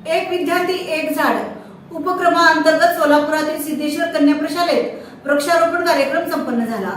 एक विद्यार्थी एक झाड उपक्रमाअंतर्गत सोलापुरातील सिद्धेश्वर कन्या प्रशालेत वृक्षारोपण कार्यक्रम संपन्न झाला।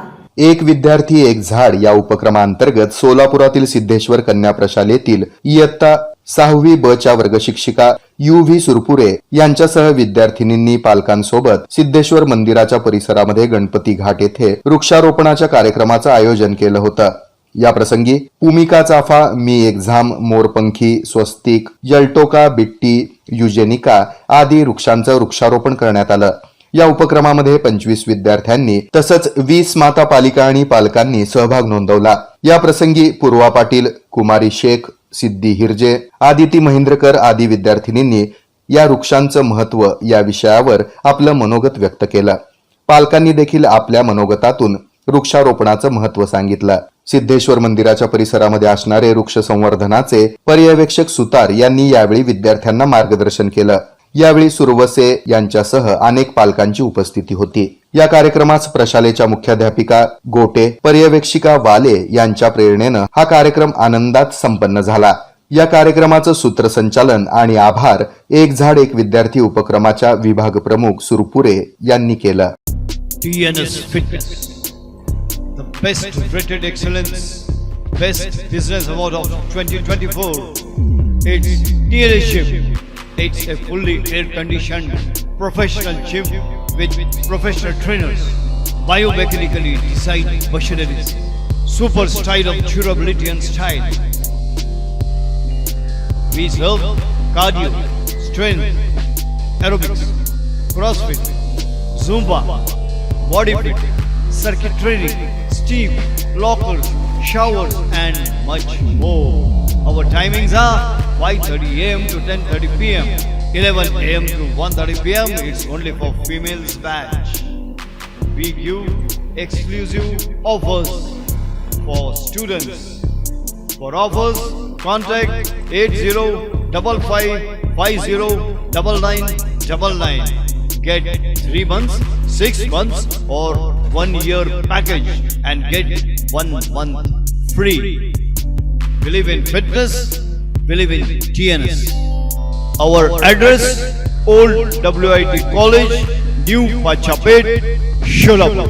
एक विद्यार्थी एक झाड या उपक्रमाअंतर्गत सोलापुरातील सिद्धेश्वर कन्या प्रशालेतील इयत्ता 6वी ब च्या वर्ग शिक्षिका UV सुरपुरे यांच्यासह विद्यार्थिनींनी पालकांसोबत सिद्धेश्वर मंदिराच्या परिसरामध्ये गणपती घाट येथे वृक्षारोपणाच्या कार्यक्रमाचं आयोजन केलं होतं। या प्रसंगी भूमिका चाफा, मी एक झाम, मोरपंखी, स्वस्तिक, जलटोका, बिट्टी, युजेनिका आदी वृक्षांचं वृक्षारोपण करण्यात आलं। या उपक्रमामध्ये 25 विद्यार्थ्यांनी तसंच 20 माता पालिका आणि पालकांनी सहभाग नोंदवला। या प्रसंगी पूर्वा पाटील, कुमारी शेख, सिद्धी हिरजे, आदिती महेंद्रकर आदी विद्यार्थिनींनी या वृक्षांचं महत्त्व या विषयावर आपलं मनोगत व्यक्त केलं। पालकांनी देखील आपल्या मनोगतातून वृक्षारोपणाचं महत्त्व सांगितलं। सिद्धेश्वर मंदिराच्या परिसरामध्ये असणारे वृक्ष संवर्धनाचे पर्यवेक्षक सुतार यांनी यावेळी विद्यार्थ्यांना मार्गदर्शन केलं। यावेळी सुरवसे यांच्यासह अनेक पालकांची उपस्थिती होती। या कार्यक्रमास प्रशालेच्या मुख्याध्यापिका गोटे, पर्यवेक्षिका वाले यांच्या प्रेरणेनं हा कार्यक्रम आनंदात संपन्न झाला। या कार्यक्रमाचं सूत्रसंचालन आणि आभार एक झाड एक विद्यार्थी उपक्रमाच्या विभाग प्रमुख सुरपुरे यांनी केलं। TNS Fitness, the best rated excellence, best business award of 2024. It's TNS Gym. It's a fully air-conditioned professional gym with professional trainers, biomechanically designed machineries, super style of durability and style. We serve cardio, strength, aerobics, crossfit, zumba, body fit, circuit training, steam, lockers, showers and much more. Our timings are 5:30 AM to 10:30 PM, 11 AM to 1:30 PM. It's only for females batch. We give exclusive offers for students. For offers, contact 8055509999. Get 3 months, 6 months or 1 year package and get 1 month free. Believe in fitness, believe in TNS. Our address, Old WIT College, New Pachapet, Sholapur.